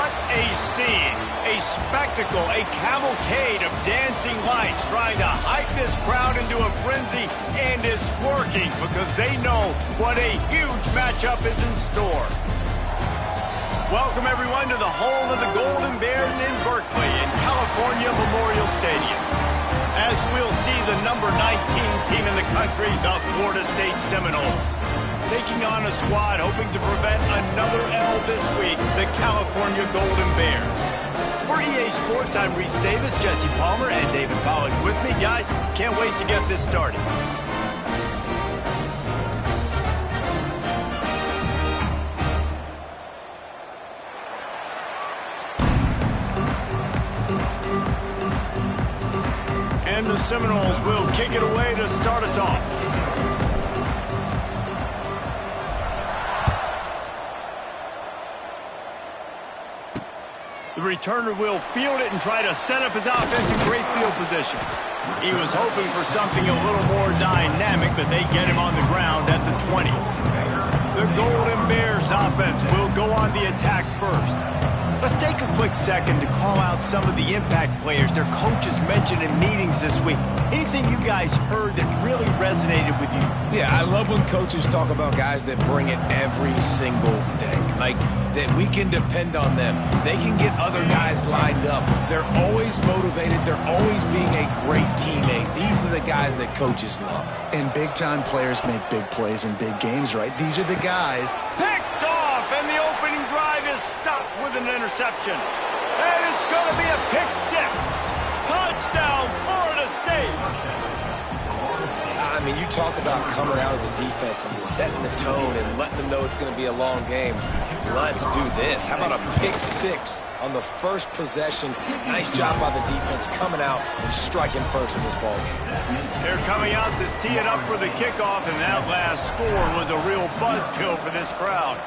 What a scene, a spectacle, a cavalcade of dancing lights trying to hype this crowd into a frenzy, and it's working because they know what a huge matchup is in store. Welcome everyone to the home of the Golden Bears in Berkeley in California Memorial Stadium. As we'll see the number 19 team in the country, the Florida State Seminoles, taking on a squad hoping to prevent another L this week, the California Golden Bears. For EA Sports, I'm Reese Davis, Jesse Palmer, and David Pollack with me. Guys, can't wait to get this started. And the Seminoles will kick it away to start us off. The returner will field it and try to set up his offense in great field position. He was hoping for something a little more dynamic, but they get him on the ground at the 20. The Golden Bears offense will go on the attack first. Let's take a quick second to call out some of the impact players their coaches mentioned in meetings this week. Anything you guys heard that really resonated with you? Yeah, I love when coaches talk about guys that bring it every single day. Like, that we can depend on them. They can get other guys lined up. They're always motivated. They're always being a great teammate. These are the guys that coaches love. And big-time players make big plays in big games, right? These are the guys. Picked off, and the opening drive is stopped with an interception. And it's going to be a pick six. Touchdown, Florida State. I mean, you talk about coming out of the defense and setting the tone and letting them know it's going to be a long game. Let's do this. How about a pick six on the first possession? Nice job by the defense coming out and striking first in this ball game. They're coming out to tee it up for the kickoff, and that last score was a real buzzkill for this crowd.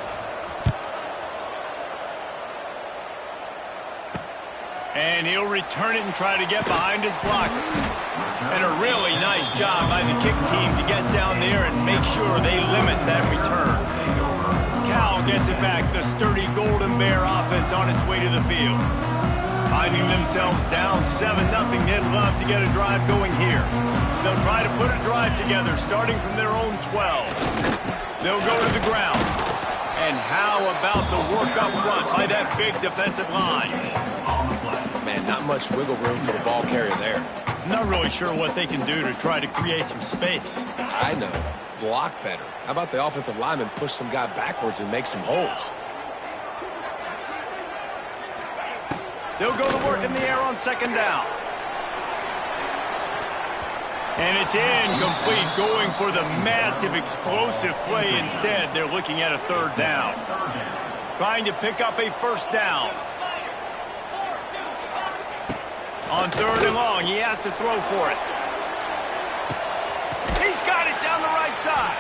And he'll return it and try to get behind his blockers. And a really nice job by the kick team to get down there and make sure they limit that return. Cal gets it back, the sturdy Golden Bear offense on its way to the field. Finding themselves down 7-0, they'd love to get a drive going here. They'll try to put a drive together starting from their own 12. They'll go to the ground. And how about the work up front by that big defensive line? Man, not much wiggle room for the ball carrier there. Not really sure what they can do to try to create some space. I know. Block better. How about the offensive lineman push some guy backwards and make some holes? They'll go to work in the air on second down. And it's incomplete, going for the massive explosive play instead. They're looking at a third down. Trying to pick up a first down. On third and long, he has to throw for it. He's got it down the right side.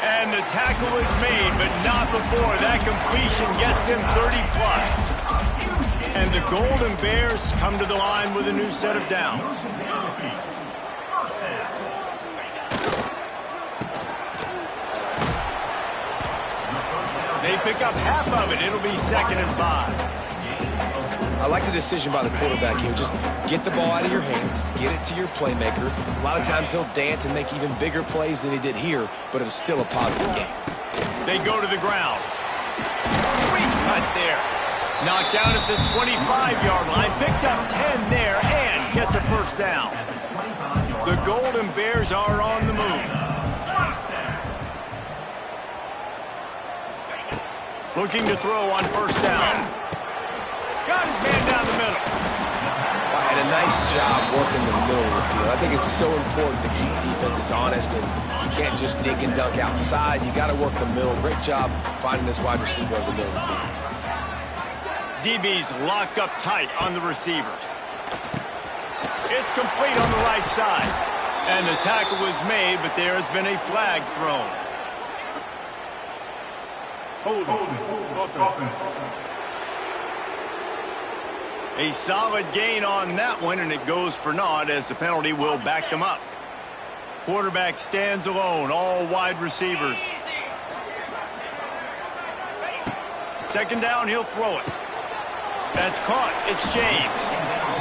And the tackle is made, but not before that completion gets them 30-plus. And the Golden Bears come to the line with a new set of downs. They pick up half of it. It'll be 2nd and 5. I like the decision by the quarterback here. Just get the ball out of your hands, get it to your playmaker. A lot of times he'll dance and make even bigger plays than he did here, but it was still a positive game. They go to the ground. Sweet cut there. Knocked down at the 25-yard line. Picked up 10 there and gets a first down. The Golden Bears are on the move. Looking to throw on first down. Got his man down the middle. And a nice job working the middle of the field. I think it's so important to keep defenses honest, and you can't just dink and dunk outside. You got to work the middle. Great job finding this wide receiver over the middle of the field. DB's locked up tight on the receivers. It's complete on the right side. And the tackle was made, but there has been a flag thrown. A solid gain on that one, and it goes for naught as the penalty will back them up. Quarterback stands alone, all wide receivers. Second down, he'll throw it. That's caught. It's James.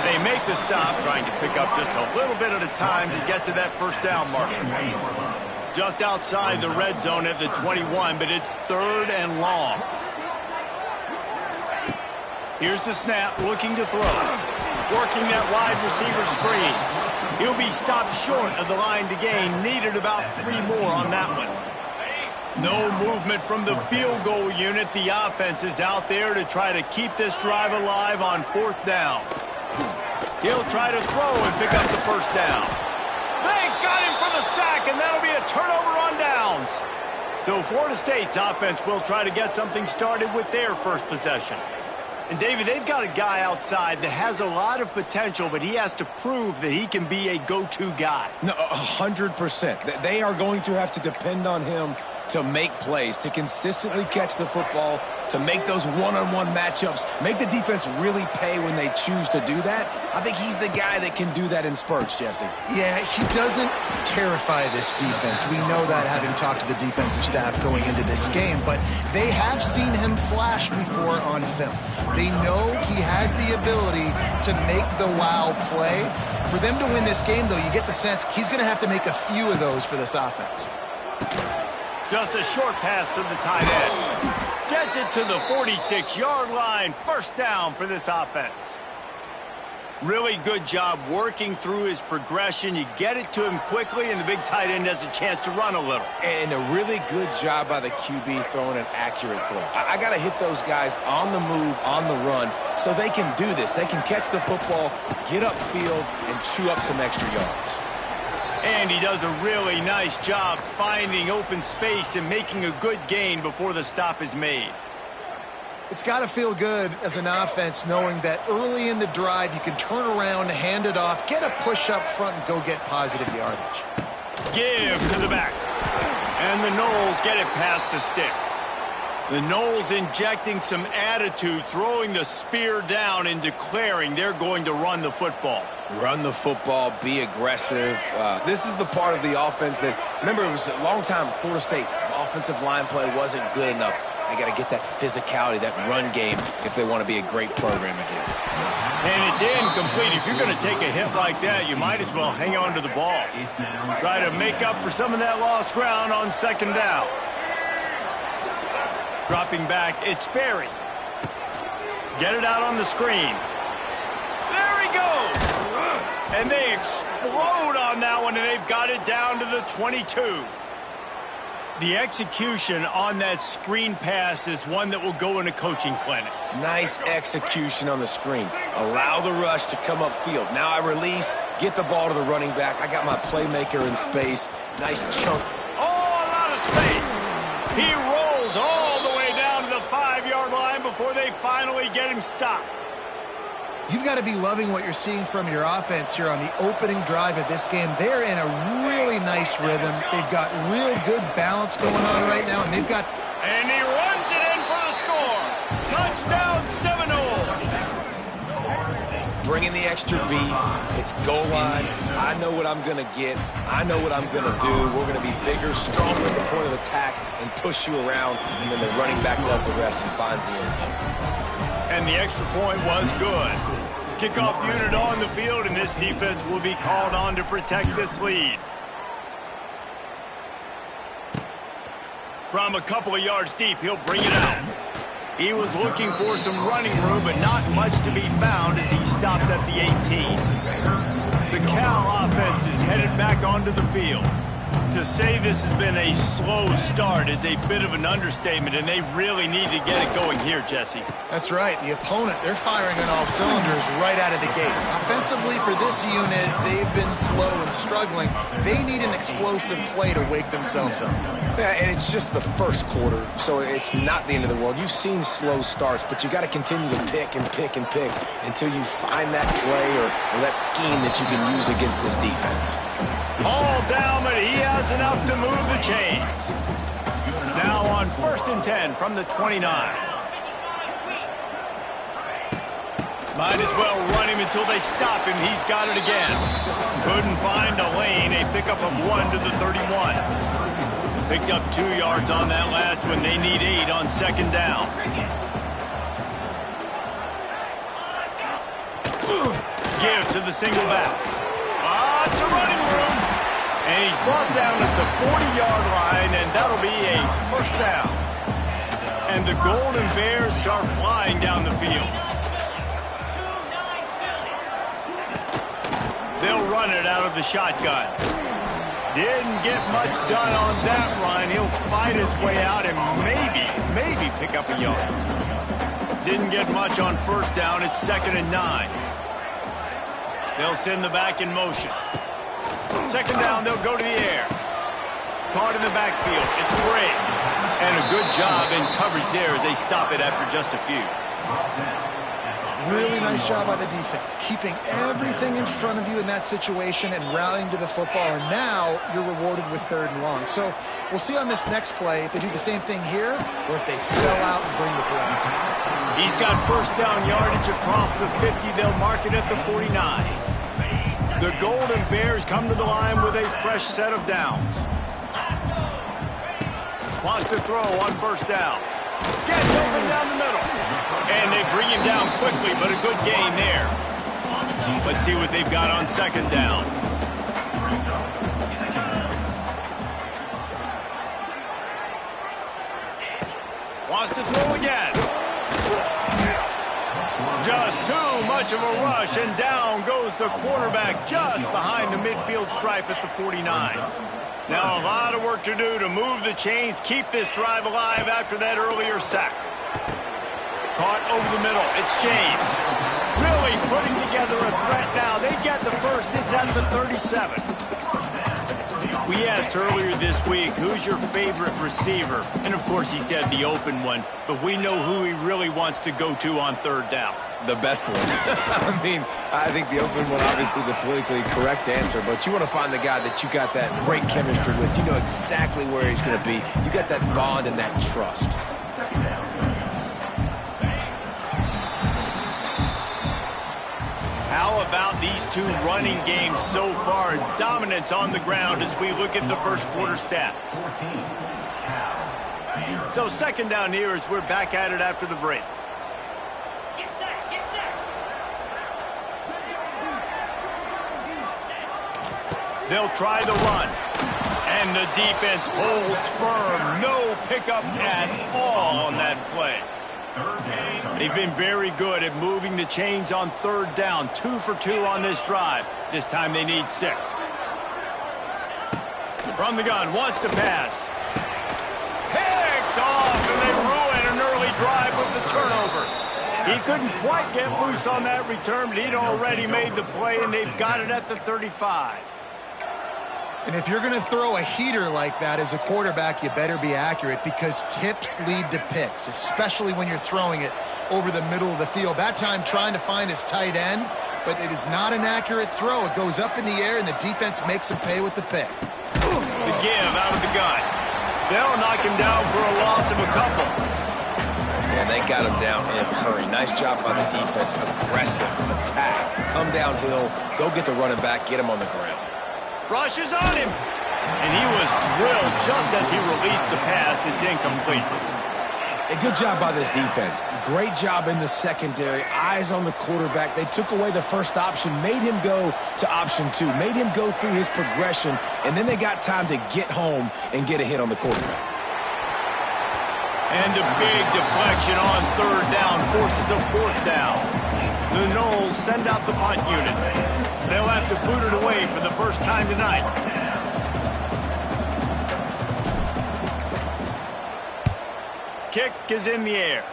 They make the stop, trying to pick up just a little bit at a time to get to that first down marker. Just outside the red zone at the 21, but it's 3rd and long. Here's the snap, looking to throw. Working that wide receiver screen. He'll be stopped short of the line to gain. Needed about 3 more on that one. No movement from the field goal unit. The offense is out there to try to keep this drive alive on 4th down. He'll try to throw and pick up the first down. They got him for the sack, and that'll be a turnover on downs. So Florida State's offense will try to get something started with their first possession. And, David, they've got a guy outside that has a lot of potential, but he has to prove that he can be a go-to guy. No, 100%. They are going to have to depend on him to make plays, to consistently catch the football, to make those one-on-one matchups, make the defense really pay when they choose to do that. I think he's the guy that can do that in spurts, Jesse. Yeah, he doesn't terrify this defense. We know that, having talked to the defensive staff going into this game, but they have seen him flash before on film. They know he has the ability to make the wow play. For them to win this game, though, you get the sense he's going to have to make a few of those for this offense. Just a short pass to the tight end. Gets it to the 46-yard line. First down for this offense. Really good job working through his progression. You get it to him quickly, and the big tight end has a chance to run a little. And a really good job by the QB throwing an accurate throw. I got to hit those guys on the move, on the run, so they can do this. They can catch the football, get upfield, and chew up some extra yards. And he does a really nice job finding open space and making a good gain before the stop is made. It's got to feel good as an offense knowing that early in the drive you can turn around, hand it off, get a push up front, and go get positive yardage. Give to the back. And the Noles get it past the sticks. The Noles injecting some attitude, throwing the spear down and declaring they're going to run the football. Run the football, be aggressive. This is the part of the offense that, remember, it was a long time Florida State offensive line play wasn't good enough. They got to get that physicality, that run game, if they want to be a great program again. And it's incomplete. If you're going to take a hit like that, you might as well hang on to the ball. Try to make up for some of that lost ground on 2nd down. Dropping back, it's Berry. Get it out on the screen. There he goes. And they explode on that one, and they've got it down to the 22. The execution on that screen pass is one that will go in a coaching clinic. Nice execution on the screen. Allow the rush to come upfield. Now I release, get the ball to the running back. I got my playmaker in space. Nice chunk. Oh, a lot of space. He rolls all the way down to the 5-yard line before they finally get him stopped. You've got to be loving what you're seeing from your offense here on the opening drive of this game. They're in a really nice rhythm. They've got real good balance going on right now, and they've got... And he runs it in for the score. Touchdown, Seminoles. Bring in the extra beef. It's goal line. I know what I'm going to get. I know what I'm going to do. We're going to be bigger, stronger at the point of attack and push you around, and then the running back does the rest and finds the end zone. And the extra point was good. Kickoff unit on the field, and this defense will be called on to protect this lead. From a couple of yards deep, he'll bring it out. He was looking for some running room, but not much to be found as he stopped at the 18. The Cal offense is headed back onto the field. To say this has been a slow start is a bit of an understatement, and they really need to get it going here, Jesse. That's right. The opponent, they're firing on all cylinders right out of the gate. Offensively, for this unit, they've been slow and struggling. They need an explosive play to wake themselves up. Yeah, and it's just the first quarter, so it's not the end of the world. You've seen slow starts, but you got to continue to pick and pick and pick until you find that play or that scheme that you can use against this defense. All down, but he has enough to move the chains. Now on 1st and 10 from the 29. Might as well run him until they stop him. He's got it again. Couldn't find a lane. A pickup of 1 to the 31. Picked up 2 yards on that last one. They need 8 on 2nd down. Give to the single back. It's a running room. And he's brought down at the 40-yard line, and that'll be a first down. And the Golden Bears are flying down the field. They'll run it out of the shotgun. Didn't get much done on that run. He'll fight his way out and maybe pick up a yard. Didn't get much on first down. It's 2nd and 9. They'll send the back in motion. 2nd down, they'll go to the air. Caught in the backfield. It's great. And a good job in coverage there as they stop it after just a few. Really nice job by the defense, keeping everything in front of you in that situation and rallying to the football, and now you're rewarded with 3rd and long. So we'll see on this next play if they do the same thing here or if they sell out and bring the blitz. He's got first down yardage across the 50. They'll mark it at the 49. The Golden Bears come to the line with a fresh set of downs. Wants to throw on first down. Gets open down the middle. And they bring him down quickly, but a good gain there. Let's see what they've got on 2nd down. Wants to throw again. Just too much of a rush, and down goes the quarterback just behind the midfield stripe at the 49. Now a lot of work to do to move the chains, keep this drive alive after that earlier sack. Caught over the middle. It's James. Really putting together a threat now. They get the first. It's out of the 37. We asked earlier this week, who's your favorite receiver? And, of course, he said the open one. But we know who he really wants to go to on 3rd down. The best one. I mean, I think the open one, obviously the politically correct answer, but you want to find the guy that you got that great chemistry with. You know exactly where he's going to be. You got that bond and that trust. How about these two running games so far? Dominance on the ground as we look at the first quarter stats. So 2nd down here as we're back at it after the break. They'll try the run. And the defense holds firm. No pickup at all on that play. They've been very good at moving the chains on 3rd down. 2 for 2 on this drive. This time they need 6. From the gun, wants to pass. Picked off, and they ruin an early drive with the turnover. He couldn't quite get loose on that return, but he'd already made the play, and they've got it at the 35. And if you're going to throw a heater like that as a quarterback, you better be accurate because tips lead to picks, especially when you're throwing it over the middle of the field. That time trying to find his tight end, but it is not an accurate throw. It goes up in the air, and the defense makes him pay with the pick. The give out of the gun. They'll knock him down for a loss of a couple. And they got him down in a hurry. Nice job by the defense. Aggressive attack. Come downhill. Go get the running back. Get him on the ground. Rushes on him. And he was drilled just as he released the pass. It's incomplete. A good job by this defense. Great job in the secondary. Eyes on the quarterback. They took away the first option, made him go to option 2, made him go through his progression, and then they got time to get home and get a hit on the quarterback. And a big deflection on 3rd down forces a 4th down. The Knowles send out the punt unit. They'll have to boot it away for the first time tonight. Kick is in the air.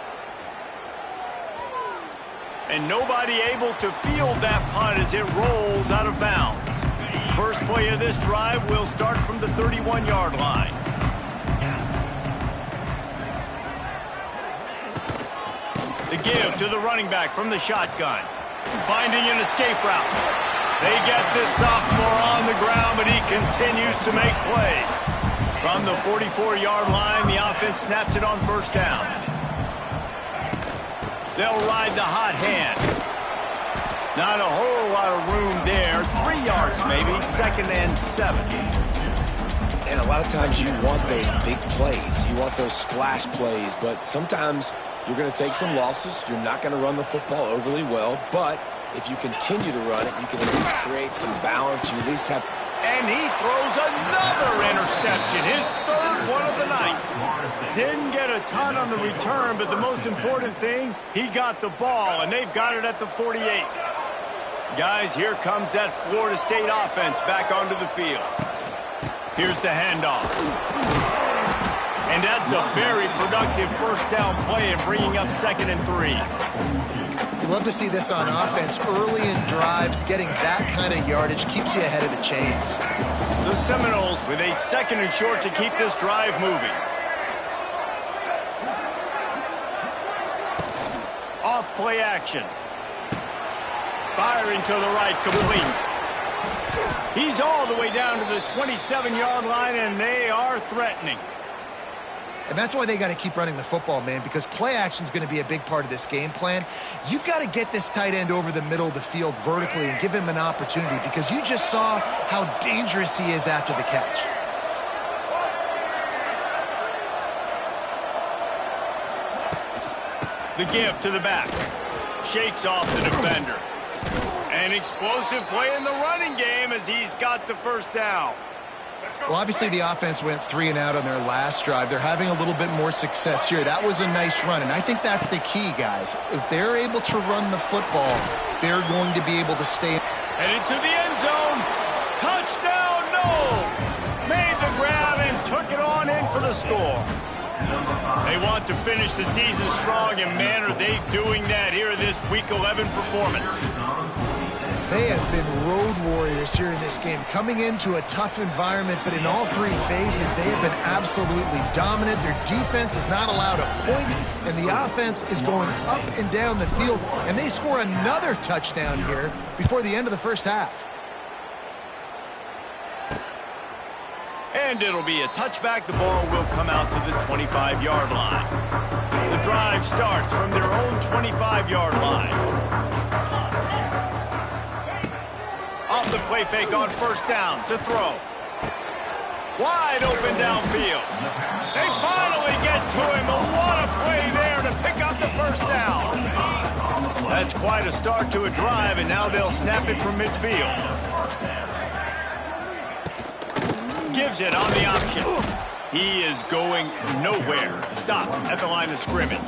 And nobody able to field that punt as it rolls out of bounds. First play of this drive will start from the 31-yard line. The give to the running back from the shotgun. Finding an escape route. They get this sophomore on the ground, but he continues to make plays. From the 44-yard line, the offense snaps it on first down. They'll ride the hot hand. Not a whole lot of room there. 3 yards maybe, 2nd and 7. And a lot of times you want those big plays. You want those splash plays, but sometimes you're going to take some losses. You're not going to run the football overly well, but if you continue to run it, you can at least create some balance. You at least have... And he throws another interception, his third one of the night. Didn't get a ton on the return, but the most important thing, he got the ball, and they've got it at the 48. Guys, here comes that Florida State offense back onto the field. Here's the handoff. And that's a very productive first down play and bringing up 2nd and 3. You love to see this on offense. Early in drives, getting that kind of yardage keeps you ahead of the chains. The Seminoles with a 2nd and short to keep this drive moving. Off play action. Firing to the right, complete. He's all the way down to the 27-yard line, and they are threatening. And that's why they got to keep running the football, man, because play action is going to be a big part of this game plan. You've got to get this tight end over the middle of the field vertically and give him an opportunity, because you just saw how dangerous he is after the catch. The give to the back. Shakes off the defender. An explosive play in the running game as he's got the first down. Well, obviously the offense went 3 and out on their last drive. They're having a little bit more success here. That was a nice run, and I think that's the key, guys. If they're able to run the football, they're going to be able to stay. Headed to the end zone. Touchdown, no! Made the grab and took it on in for the score. They want to finish the season strong, and man, are they doing that here in this Week 11 performance. They have been road warriors here in this game, coming into a tough environment, but in all 3 phases, they have been absolutely dominant. Their defense is not allowed a point, and the offense is going up and down the field, and they score another touchdown here before the end of the first half. And it'll be a touchback. The ball will come out to the 25-yard line. The drive starts from their own 25-yard line. Off the play fake on first down to throw. Wide open downfield. They finally get to him, but what a play there to pick up the first down. That's quite a start to a drive, and now they'll snap it from midfield. Gives it on the option. He is going nowhere. Stop at the line of scrimmage.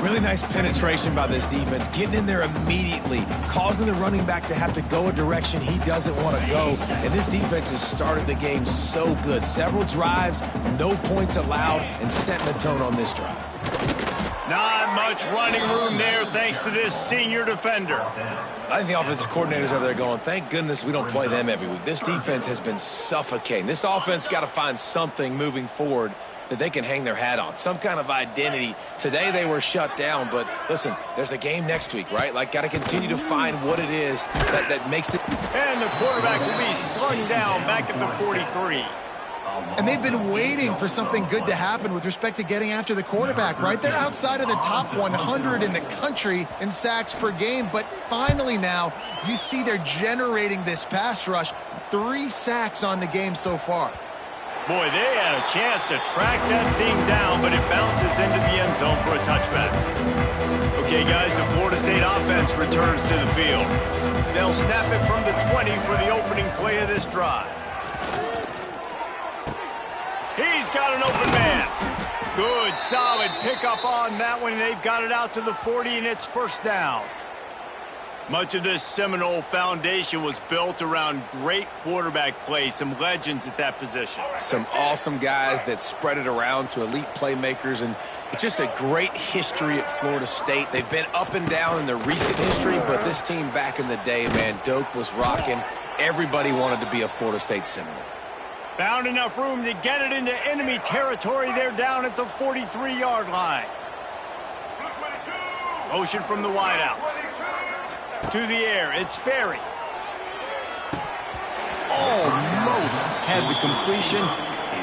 Really nice penetration by this defense, getting in there immediately, causing the running back to have to go a direction he doesn't want to go. And this defense has started the game so good. Several drives, no points allowed, and setting the tone on this drive. Not much running room there thanks to this senior defender. I think the offensive coordinators over there going, thank goodness we don't play them every week. This defense has been suffocating. This offense got to find something moving forward that they can hang their hat on, some kind of identity. Today they were shut down, but listen, there's a game next week, right? Like, got to continue to find what it is that makes it. And the quarterback will be slung down back at the 43. And they've been waiting for something good to happen with respect to getting after the quarterback, right? They're outside of the top 100 in the country in sacks per game, but finally now you see they're generating this pass rush. 3 sacks on the game so far. Boy, they had a chance to track that thing down, but it bounces into the end zone for a touchback. Okay, guys, the Florida State offense returns to the field. They'll snap it from the 20 for the opening play of this drive. He's got an open man. Good, solid pickup on that one. They've got it out to the 40, and it's first down. Much of this Seminole foundation was built around great quarterback play, some legends at that position. Some awesome guys that spread it around to elite playmakers, and it's just a great history at Florida State. They've been up and down in the recent history, but this team back in the day, man, Doak was rocking. Everybody wanted to be a Florida State Seminole. Found enough room to get it into enemy territory. They're down at the 43-yard line. Motion from the wideout. To the air, it's Sperry. Almost had the completion,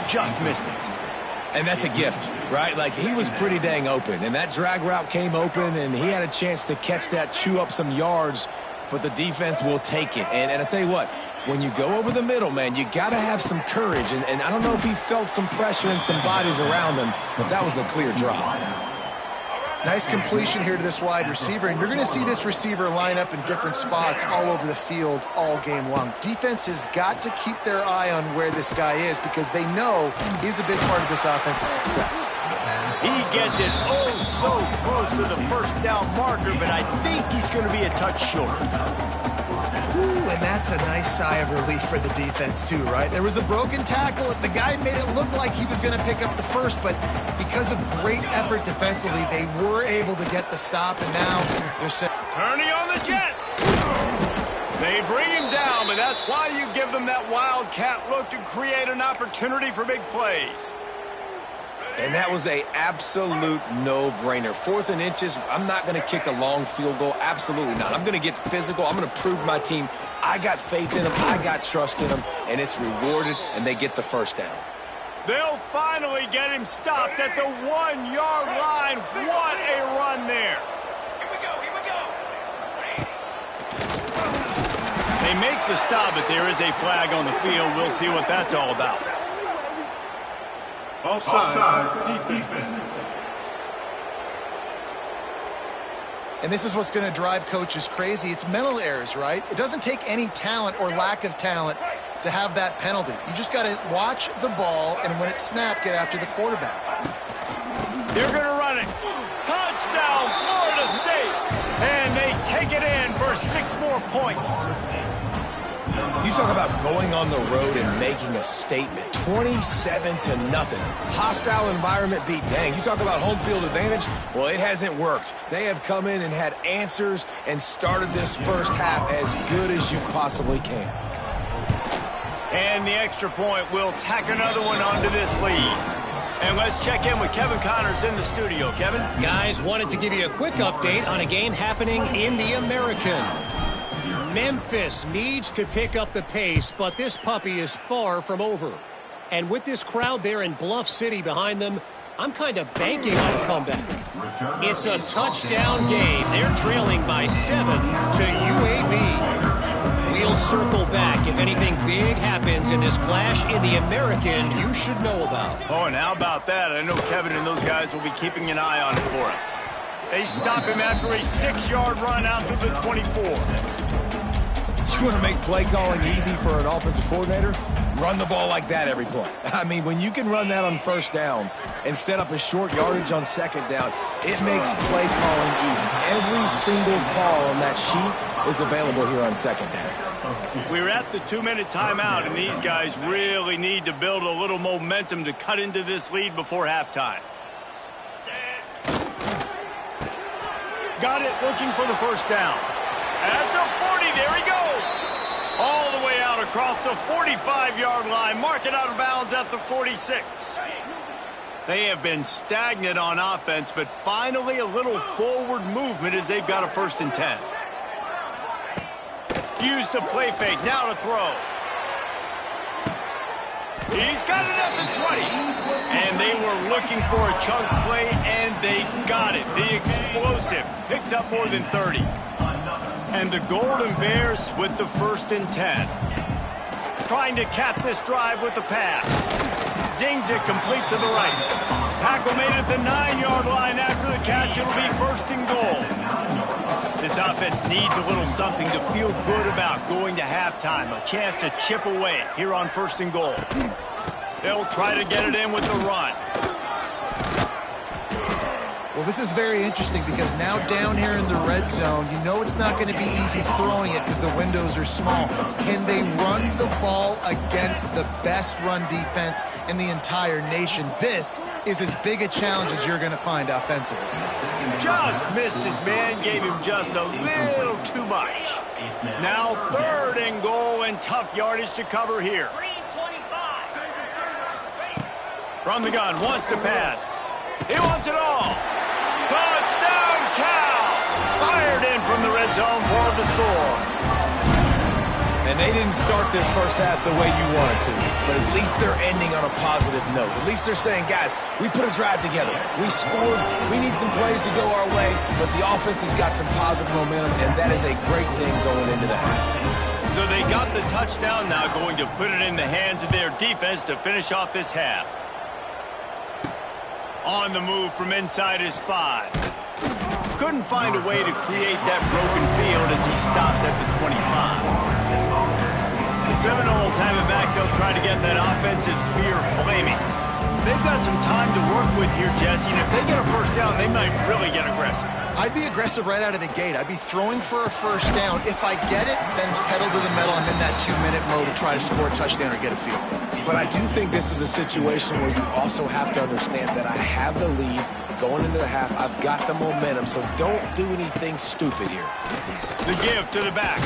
just missed it. And that's a gift, right? Like, he was pretty dang open, and that drag route came open, and he had a chance to catch that, chew up some yards, but the defense will take it. And I tell you what, when you go over the middle, man, you got to have some courage, and I don't know if he felt some pressure and some bodies around him, but that was a clear drop. Nice completion here to this wide receiver, and you're going to see this receiver line up in different spots all over the field all game long. Defense has got to keep their eye on where this guy is because they know he's a big part of this offense's success. He gets it oh so close to the first down marker, but I think he's going to be a touch short. Ooh, and that's a nice sigh of relief for the defense too, right? There was a broken tackle. The guy made it look like he was going to pick up the first, but because of great effort defensively, they were able to get the stop, and now they're set. Turning on the Jets. They bring him down, but that's why you give them that wildcat look to create an opportunity for big plays. And that was an absolute no-brainer. 4th and inches, I'm not going to kick a long field goal. Absolutely not. I'm going to get physical. I'm going to prove my team I got faith in them. I got trust in them. And it's rewarded, and they get the first down. They'll finally get him stopped at the 1-yard line. What a run there. Here we go. They make the stop, but there is a flag on the field. We'll see what that's all about. Offside, defense. And this is what's going to drive coaches crazy. It's mental errors, right? It doesn't take any talent or lack of talent to have that penalty. You just got to watch the ball, and when it's snapped, get after the quarterback. They're going to run it. Touchdown, Florida State. And they take it in for 6 more points. You talk about going on the road and making a statement. 27-0. Hostile environment beat dang. You talk about home field advantage? Well, it hasn't worked. They have come in and had answers and started this first half as good as you possibly can. And the extra point will tack another one onto this lead. And let's check in with Kevin Connors in the studio. Kevin? Guys, wanted to give you a quick update on a game happening in the American. Memphis needs to pick up the pace, but this puppy is far from over. And with this crowd there in Bluff City behind them, I'm kind of banking on a comeback. It's a touchdown game. They're trailing by 7 to UAB. We'll circle back if anything big happens in this clash in the American you should know about. Oh, and how about that? I know Kevin and those guys will be keeping an eye on it for us. They stop him after a 6-yard run out to the 24. You want to make play calling easy for an offensive coordinator? Run the ball like that every play. I mean, when you can run that on first down and set up a short yardage on second down, it makes play calling easy. Every single call on that sheet is available here on second down. We're at the 2-minute timeout, and these guys really need to build a little momentum to cut into this lead before halftime. Got it, looking for the first down. At the 40, there he goes. All the way out across the 45-yard line. Mark it out of bounds at the 46. They have been stagnant on offense, but finally a little forward movement as they've got a 1st and 10. Use the play fake, now to throw. He's got it at the 20. And they were looking for a chunk play, and they got it. The explosive picks up more than 30. And the Golden Bears with the 1st and 10. Trying to cap this drive with the pass. Zings it complete to the right. Tackle made at the 9-yard line after the catch. It'll be 1st and goal. This offense needs a little something to feel good about going to halftime. A chance to chip away here on 1st and goal. They'll try to get it in with the run. Well, this is very interesting because now down here in the red zone, you know it's not going to be easy throwing it because the windows are small. Can they run the ball against the best run defense in the entire nation? This is as big a challenge as you're going to find offensively. Just missed his man, gave him just a little too much. Now 3rd and goal and tough yardage to cover here. From the gun, wants to pass. He wants it all. Touchdown, Cal! Fired in from the red zone for the score. And they didn't start this first half the way you wanted to, but at least they're ending on a positive note. At least they're saying, guys, we put a drive together. We scored. We need some plays to go our way, but the offense has got some positive momentum, and that is a great thing going into the half. So they got the touchdown, now going to put it in the hands of their defense to finish off this half. On the move from inside his 5. Couldn't find a way to create that broken field as he stopped at the 25. The Seminoles have it back. They'll try to get that offensive spear flaming. They've got some time to work with here, Jesse, and if they get a first down, they might really get aggressive. I'd be aggressive right out of the gate. I'd be throwing for a first down. If I get it, then it's pedal to the metal. I'm in that 2-minute mode to try to score a touchdown or get a field. But I do think this is a situation where you also have to understand that I have the lead going into the half. I've got the momentum, so don't do anything stupid here. The give to the back.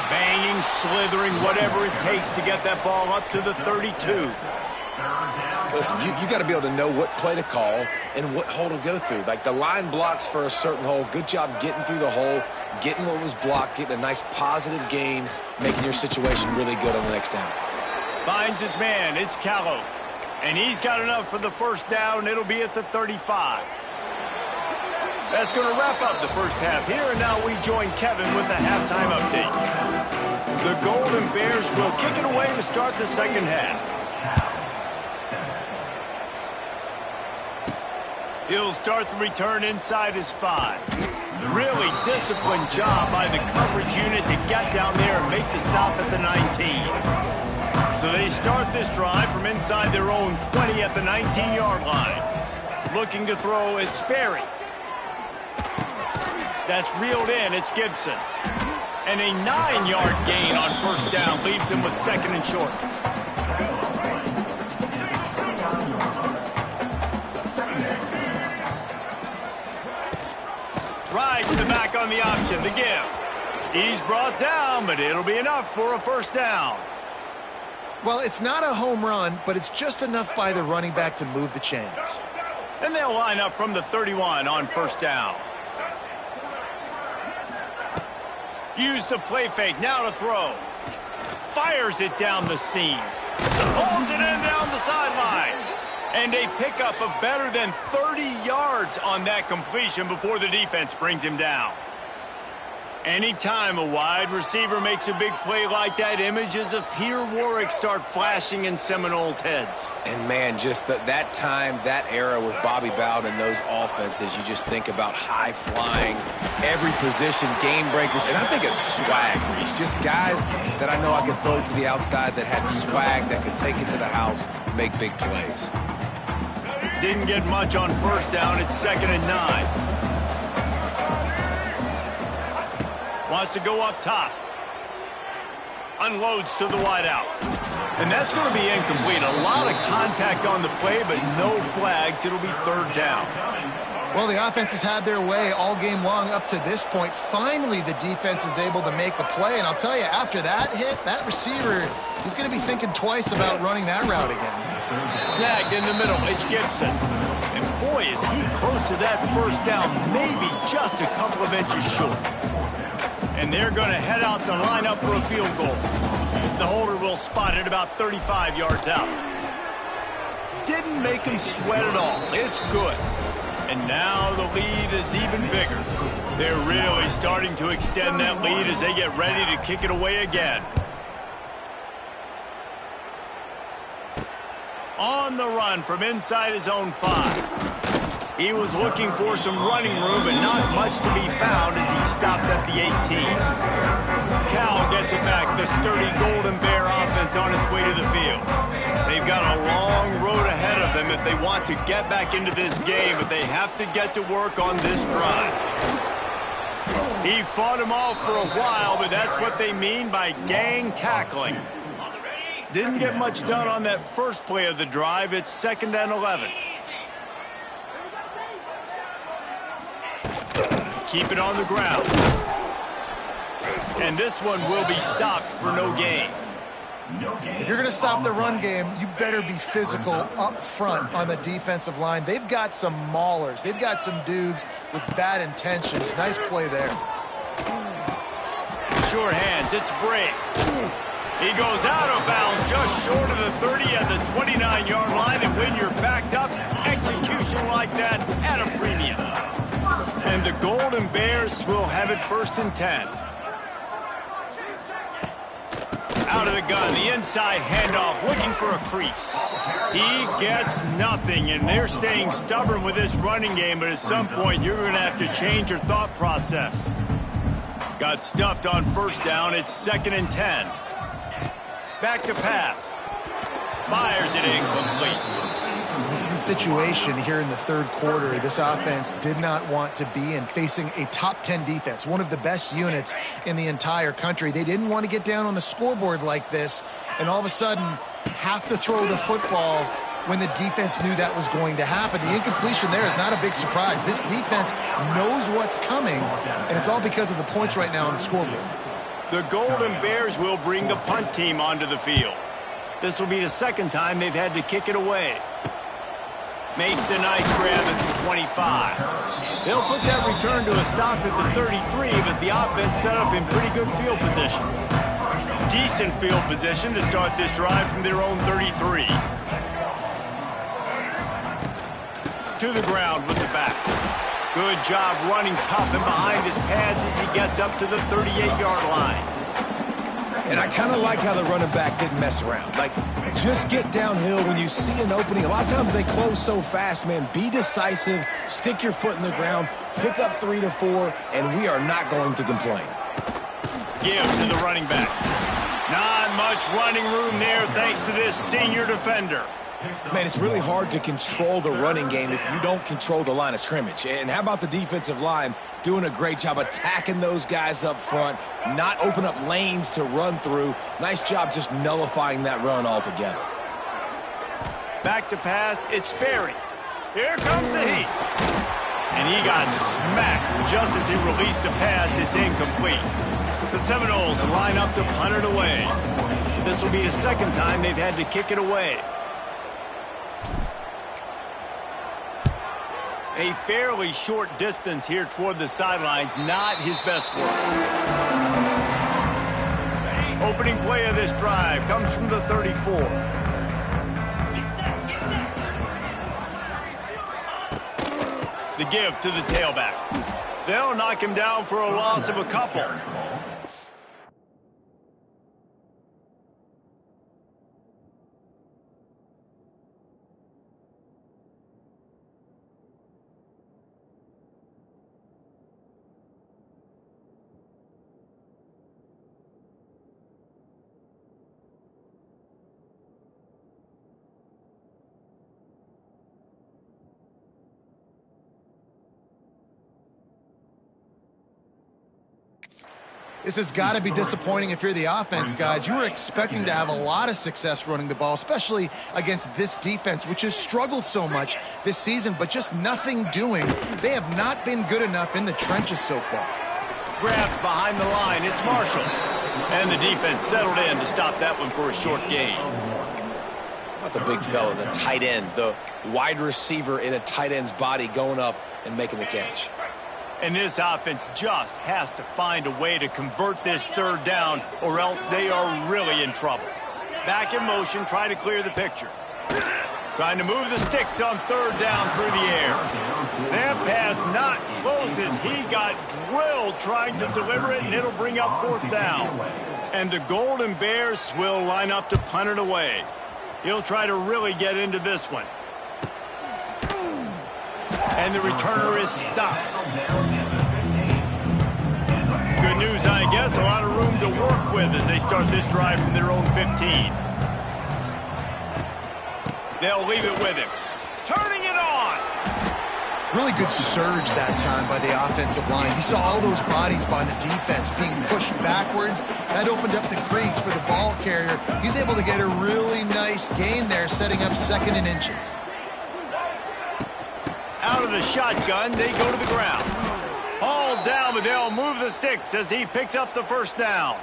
Banging, slithering, whatever it takes to get that ball up to the 32. Listen, you got to be able to know what play to call and what hole to go through. Like the line blocks for a certain hole. Good job getting through the hole, getting what was blocked, getting a nice positive gain, making your situation really good on the next down. Finds his man. It's Callow. And he's got enough for the first down. It'll be at the 35. That's going to wrap up the first half here. And now we join Kevin with the halftime update. The Golden Bears will kick it away to start the second half. He'll start the return inside his 5. Really disciplined job by the coverage unit to get down there and make the stop at the 19. So they start this drive from inside their own 20 at the 19-yard line. Looking to throw, it's Sperry. That's reeled in, it's Gibson. And a 9-yard gain on first down leaves him with second and short. Right to the back on the option, the give. He's brought down, but it'll be enough for a first down. Well, it's not a home run, but it's just enough by the running back to move the chains. And they'll line up from the 31 on first down. Use the play fake, now to throw. Fires it down the seam. Pulls it in down the sideline. And a pickup of better than 30 yards on that completion before the defense brings him down. Anytime a wide receiver makes a big play like that, images of Peter Warrick start flashing in Seminoles' heads. And, man, just that time, that era with Bobby Bowden and those offenses, you just think about high-flying, every position, game breakers. And I think of swag, Reese. Just guys that I know I could throw to the outside that had swag that could take it to the house and make big plays. Didn't get much on first down. It's 2nd and 9. Wants to go up top. Unloads to the wideout. And that's going to be incomplete. A lot of contact on the play, but no flags. It'll be third down. Well, the offense has had their way all game long up to this point. Finally, the defense is able to make a play. And I'll tell you, after that hit, that receiver, he's going to be thinking twice about running that route again. Snagged in the middle. It's Gibson. And boy, is he close to that first down. Maybe just a couple of inches short. And they're going to head out to line up for a field goal. The holder will spot it about 35 yards out. Didn't make him sweat at all. It's good. And now the lead is even bigger. They're really starting to extend that lead as they get ready to kick it away again. On the run from inside his own 5. He was looking for some running room, but not much to be found as he stopped at the 18. Cal gets it back. The sturdy Golden Bear offense on its way to the field. They've got a long road ahead of them if they want to get back into this game, but they have to get to work on this drive. He fought him off for a while, but that's what they mean by gang tackling. Didn't get much done on that first play of the drive. It's 2nd and 11. Keep it on the ground. And this one will be stopped for no gain. If you're going to stop the run game, you better be physical up front on the defensive line. They've got some maulers. They've got some dudes with bad intentions. Nice play there. Sure hands. It's Bray. He goes out of bounds just short of the 30 at the 29-yard line. And when you're backed up, execution like that at a premium. And the Golden Bears will have it 1st and 10. Out of the gun, the inside handoff, looking for a crease. He gets nothing, and they're staying stubborn with this running game, but at some point, you're going to have to change your thought process. Got stuffed on first down. It's 2nd and 10. Back to pass. Fires it incomplete. This is a situation here in the third quarter this offense did not want to be in, facing a top 10 defense, one of the best units in the entire country. They didn't want to get down on the scoreboard like this and all of a sudden have to throw the football when the defense knew that was going to happen. The incompletion there is not a big surprise. This defense knows what's coming, and it's all because of the points right now on the scoreboard. The Golden Bears will bring the punt team onto the field. This will be the second time they've had to kick it away. Makes a nice grab at the 25. They'll put that return to a stop at the 33, but the offense set up in pretty good field position. Decent field position to start this drive from their own 33. To the ground with the back. Good job running tough and behind his pads as he gets up to the 38-yard line. And I kind of like how the running back didn't mess around. Like, just get downhill when you see an opening. A lot of times they close so fast, man. Be decisive, stick your foot in the ground, pick up 3 to 4, and we are not going to complain. Give to the running back. Not much running room there thanks to this senior defender. Man, it's really hard to control the running game if you don't control the line of scrimmage. And how about the defensive line doing a great job attacking those guys up front, not open up lanes to run through. Nice job just nullifying that run altogether. Back to pass, it's Sperry. Here comes the heat. And he got smacked just as he released the pass. It's incomplete. The Seminoles line up to punt it away. This will be the second time they've had to kick it away. A fairly short distance here toward the sidelines, not his best work. Opening play of this drive comes from the 34. The give to the tailback. They'll knock him down for a loss of a couple. This has got to be disappointing if you're the offense, guys. You were expecting to have a lot of success running the ball, especially against this defense, which has struggled so much this season, but just nothing doing. They have not been good enough in the trenches so far. Grabbed behind the line, it's Marshall. And the defense settled in to stop that one for a short gain. How about the big fella, the tight end, the wide receiver in a tight end's body going up and making the catch. And this offense just has to find a way to convert this third down, or else they are really in trouble. Back in motion, trying to clear the picture. Trying to move the sticks on third down through the air. That pass not close as he got drilled trying to deliver it, and it'll bring up fourth down. And the Golden Bears will line up to punt it away. He'll try to really get into this one. And the returner is stopped. Good news, I guess. A lot of room to work with as they start this drive from their own 15. They'll leave it with him. Turning it on. Really good surge that time by the offensive line. You saw all those bodies by the defense being pushed backwards. That opened up the crease for the ball carrier. He's able to get a really nice gain there, setting up 2nd and inches. Out of the shotgun, they go to the ground. Hauled down, but they'll move the sticks as he picks up the first down.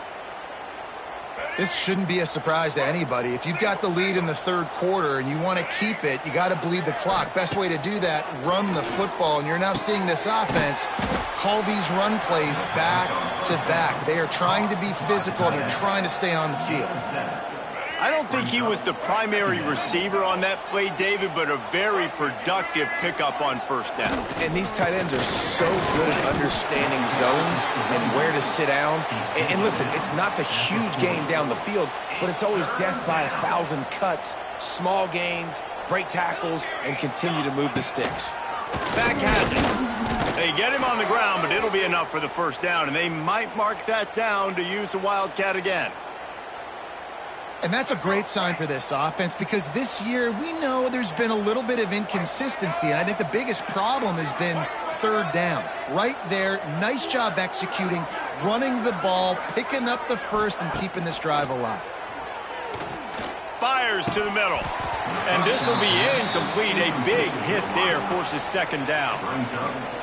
This shouldn't be a surprise to anybody. If you've got the lead in the third quarter and you want to keep it, you got to bleed the clock. Best way to do that, run the football. And you're now seeing this offense call these run plays back to back. They are trying to be physical. They're trying to stay on the field. I don't think he was the primary receiver on that play, David, but a very productive pickup on first down. And these tight ends are so good at understanding zones and where to sit down. And listen, it's not the huge gain down the field, but it's always death by 1,000 cuts, small gains, break tackles, and continue to move the sticks. Back has it. They get him on the ground, but it'll be enough for the first down, and they might mark that down to use the Wildcat again. And that's a great sign for this offense because this year we know there's been a little bit of inconsistency, and I think the biggest problem has been third down. Right there, nice job executing, running the ball, picking up the first, and keeping this drive alive. Fires to the middle. And this will be incomplete. A big hit there forces second down.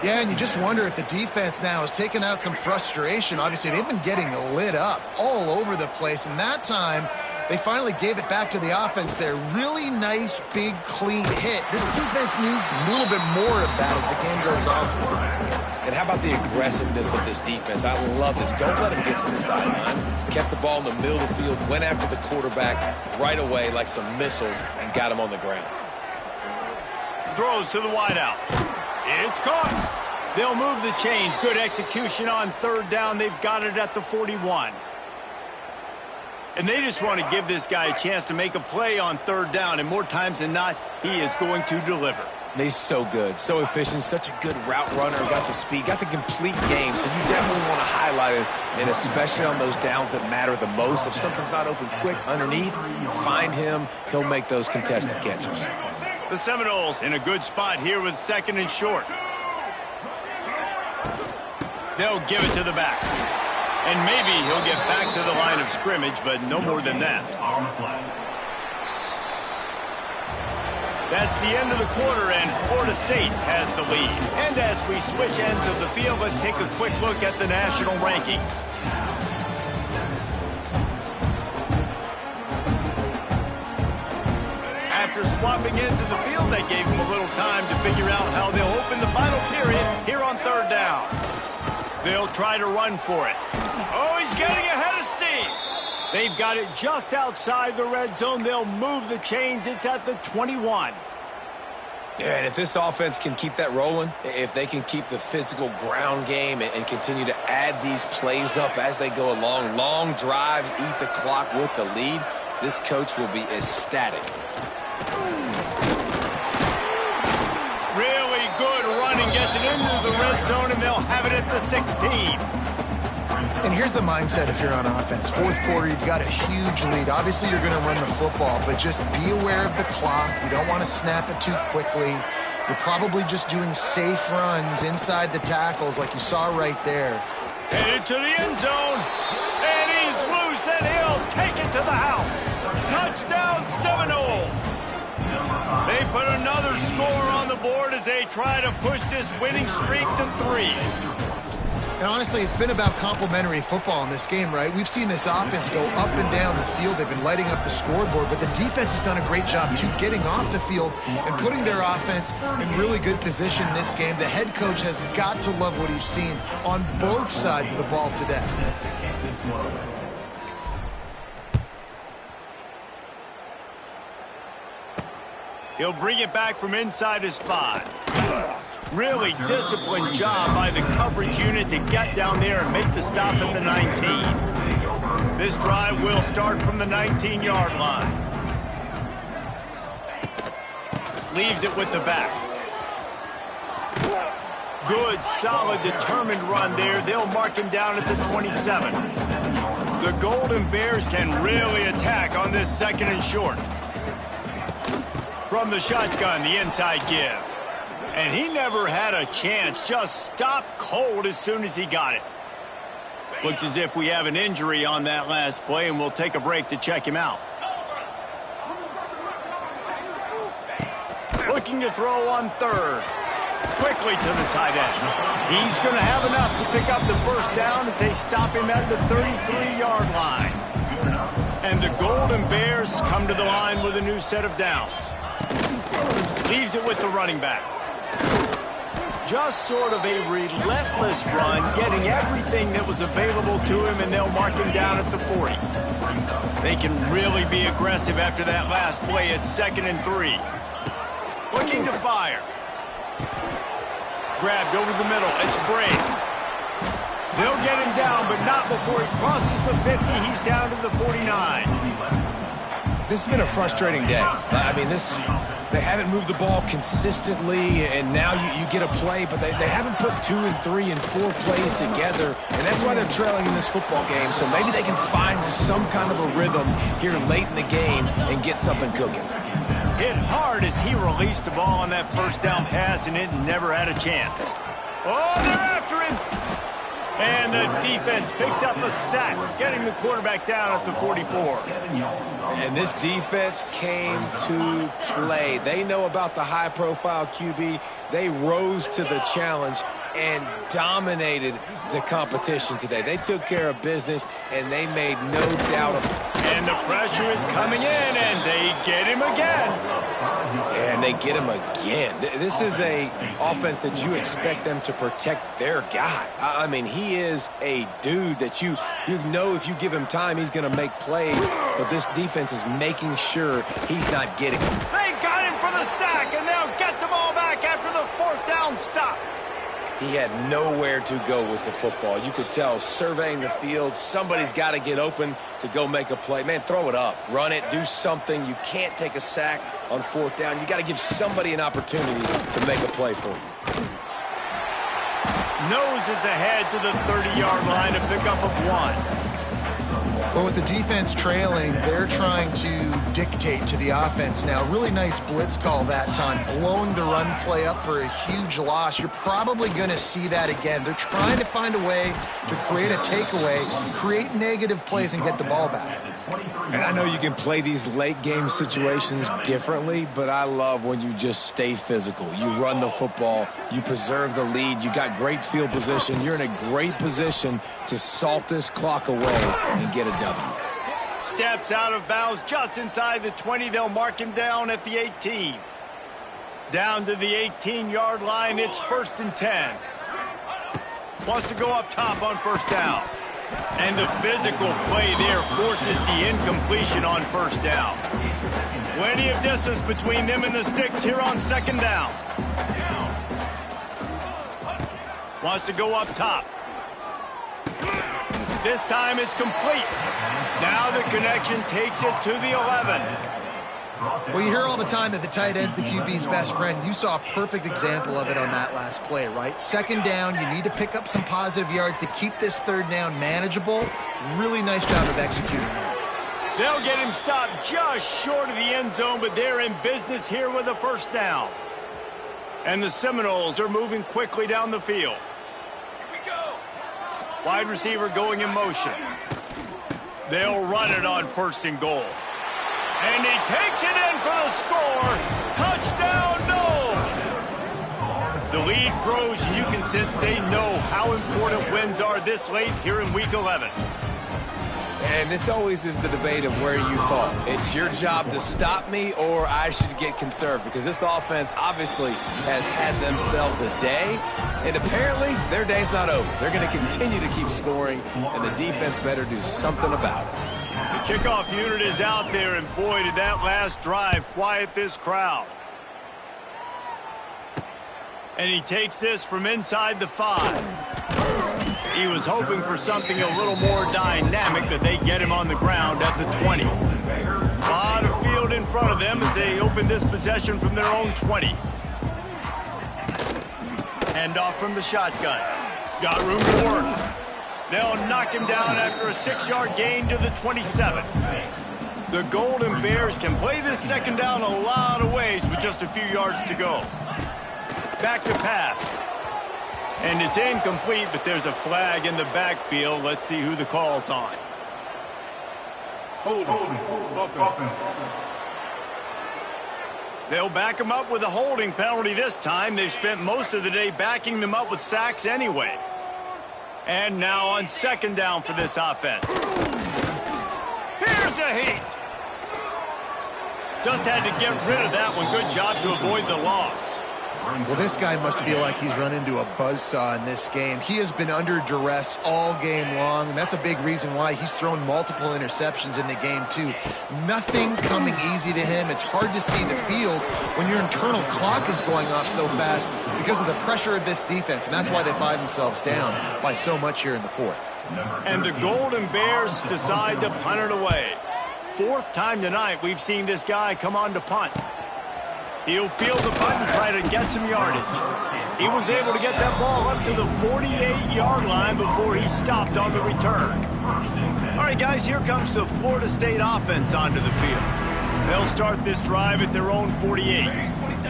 Yeah, and you just wonder if the defense now has taken out some frustration. Obviously, they've been getting lit up all over the place, and that time they finally gave it back to the offense there. Really nice, big, clean hit. This defense needs a little bit more of that as the game goes on. And how about the aggressiveness of this defense? I love this. Don't let him get to the sideline. Kept the ball in the middle of the field, went after the quarterback right away like some missiles, and got him on the ground. Throws to the wideout. It's caught. They'll move the chains. Good execution on third down. They've got it at the 41. And they just want to give this guy a chance to make a play on third down, and more times than not, he is going to deliver. He's so good, so efficient, such a good route runner, got the speed, got the complete game, so you definitely want to highlight him, and especially on those downs that matter the most. If something's not open quick underneath, find him, he'll make those contested catches. The Seminoles in a good spot here with second and short. They'll give it to the back. And maybe he'll get back to the line of scrimmage, but no more than that. That's the end of the quarter, and Florida State has the lead. And as we switch ends of the field, let's take a quick look at the national rankings. After swapping into the field, that gave them a little time to figure out how they'll open the final period here on third down. They'll try to run for it. Oh, he's getting ahead of steam. They've got it just outside the red zone. They'll move the chains. It's at the 21. Yeah, and if this offense can keep that rolling, if they can keep the physical ground game and continue to add these plays up as they go along, long drives, eat the clock with the lead, this coach will be ecstatic. Really good running, gets it into the red zone, and they'll have it at the 16. And here's the mindset if you're on offense. Fourth quarter, you've got a huge lead. Obviously, you're going to run the football, but just be aware of the clock. You don't want to snap it too quickly. You're probably just doing safe runs inside the tackles like you saw right there. Headed to the end zone, and he's loose, and he'll take it to the house. Touchdown, Seminoles. They put another score on the board as they try to push this winning streak to 3. And honestly, it's been about complementary football in this game, right? We've seen this offense go up and down the field. They've been lighting up the scoreboard, but the defense has done a great job, too, getting off the field and putting their offense in really good position in this game. The head coach has got to love what he's seen on both sides of the ball today. He'll bring it back from inside his 5. Really disciplined job by the coverage unit to get down there and make the stop at the 19. This drive will start from the 19-yard line. Leaves it with the back. Good, solid, determined run there. They'll mark him down at the 27. The Golden Bears can really attack on this second and short. From the shotgun, the inside give. And he never had a chance, just stopped cold as soon as he got it. Looks as if we have an injury on that last play, and we'll take a break to check him out. Looking to throw on third. Quickly to the tight end. He's going to have enough to pick up the first down as they stop him at the 33-yard line. And the Golden Bears come to the line with a new set of downs. Leaves it with the running back. Just sort of a relentless run, getting everything that was available to him, and they'll mark him down at the 40. They can really be aggressive after that last play at 2nd and 3. Looking to fire. Grabbed over the middle. It's Bray. They'll get him down, but not before he crosses the 50. He's down to the 49. This has been a frustrating day. I mean, they haven't moved the ball consistently, and now you get a play, but they haven't put 2 and 3 and 4 plays together, and that's why they're trailing in this football game. So maybe they can find some kind of a rhythm here late in the game and get something cooking. Hit hard as he released the ball on that first down pass, and it never had a chance. Oh, they're after him! And the defense picks up a sack, getting the quarterback down at the 44. And this defense came to play. They know about the high-profile QB. They rose to the challenge and dominated the competition today. They took care of business, and they made no doubt about it. And the pressure is coming in, and they get him again. And they get him again. This is a offense that you expect them to protect their guy. I mean, he is a dude that you know if you give him time, he's going to make plays. But this defense is making sure he's not getting him. They got him for the sack, and they'll get the ball back after the 4th down stop. He had nowhere to go with the football. You could tell, surveying the field, somebody's got to get open to go make a play. Man, throw it up. Run it. Do something. You can't take a sack on 4th down. You got to give somebody an opportunity to make a play for you. Noses ahead to the 30-yard line, a pickup of 1. Well, with the defense trailing, they're trying to dictate to the offense now. Really nice blitz call that time, blowing the run play up for a huge loss. You're probably going to see that again. They're trying to find a way to create a takeaway, create negative plays, and get the ball back. And I know you can play these late game situations differently, but I love when you just stay physical. You run the football, you preserve the lead, you got great field position, you're in a great position to salt this clock away and get a W. Steps out of bounds just inside the 20. They'll mark him down at the 18. Down to the 18-yard line. It's 1st and 10. Wants to go up top on 1st down. And the physical play there forces the incompletion on 1st down. Plenty of distance between them and the sticks here on 2nd down. Wants to go up top. This time it's complete. Now the connection takes it to the 11. Well, you hear all the time that the tight end's the QB's best friend. You saw a perfect example of it on that last play, right? 2nd down, you need to pick up some positive yards to keep this 3rd down manageable. Really nice job of executing that. They'll get him stopped just short of the end zone, but they're in business here with a 1st down. And the Seminoles are moving quickly down the field. Wide receiver going in motion. They'll run it on 1st and goal. And he takes it in for the score. Touchdown, Noles! The lead grows, and you can sense they know how important wins are this late here in Week 11. And this always is the debate of where you fall. It's your job to stop me, or I should get conserved, because this offense obviously has had themselves a day, and apparently their day's not over. They're going to continue to keep scoring, and the defense better do something about it. The kickoff unit is out there, and boy, did that last drive quiet this crowd. And he takes this from inside the 5. He was hoping for something a little more dynamic, but they get him on the ground at the 20. A lot of field in front of them as they open this possession from their own 20. Hand off from the shotgun. Got room to work. They'll knock him down after a 6-yard gain to the 27. The Golden Bears can play this 2nd down a lot of ways with just a few yards to go. Back to pass. And it's incomplete, but there's a flag in the backfield. Let's see who the call's on. Holding. They'll back him up with a holding penalty this time. They've spent most of the day backing them up with sacks anyway. And now on 2nd down for this offense. Here's a hit. Just had to get rid of that one. Good job to avoid the loss. Well, this guy must feel like he's run into a buzzsaw in this game. He has been under duress all game long, and that's a big reason why he's thrown multiple interceptions in the game, too. Nothing coming easy to him. It's hard to see the field when your internal clock is going off so fast because of the pressure of this defense, and that's why they find themselves down by so much here in the fourth. And the Golden Bears decide to punt it away. Fourth time tonight we've seen this guy come on to punt. He'll field the punt and try to get some yardage. He was able to get that ball up to the 48-yard line before he stopped on the return. All right, guys, here comes the Florida State offense onto the field. They'll start this drive at their own 48.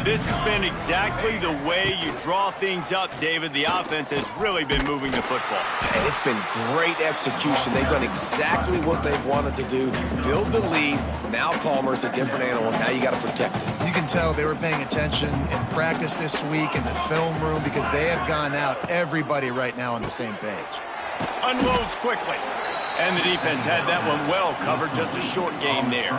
This has been exactly the way you draw things up, David. The offense has really been moving the football. And it's been great execution. They've done exactly what they've wanted to do. Build the lead. Now Palmer's a different animal. Now you got to protect it. You can tell they were paying attention in practice this week in the film room because they have gone out, everybody right now on the same page. Unloads quickly. And the defense had that one well covered. Just a short game there.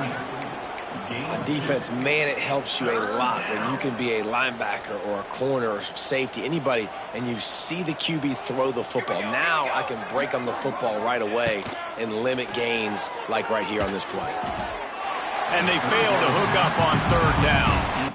On defense, man, it helps you a lot when you can be a linebacker or a corner or safety, anybody, and you see the QB throw the football. Now I can break on the football right away and limit gains like right here on this play. And they fail to hook up on third down.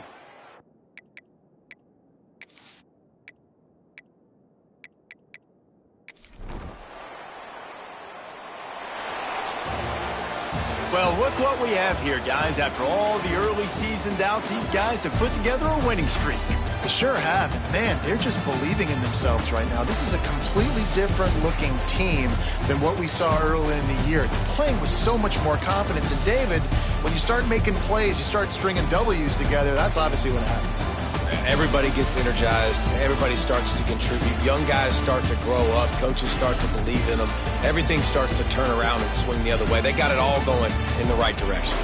Well, look what we have here, guys. After all the early season doubts, these guys have put together a winning streak. They sure have. And man, they're just believing in themselves right now. This is a completely different looking team than what we saw early in the year. They're playing with so much more confidence. And David, when you start making plays, you start stringing W's together, that's obviously what happens. Everybody gets energized. Everybody starts to contribute. Young guys start to grow up. Coaches start to believe in them. Everything starts to turn around and swing the other way. They got it all going in the right direction.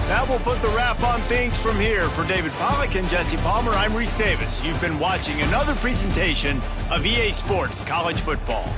Now we'll put the wrap on things from here. For David Pollack and Jesse Palmer, I'm Reese Davis. You've been watching another presentation of EA Sports College Football.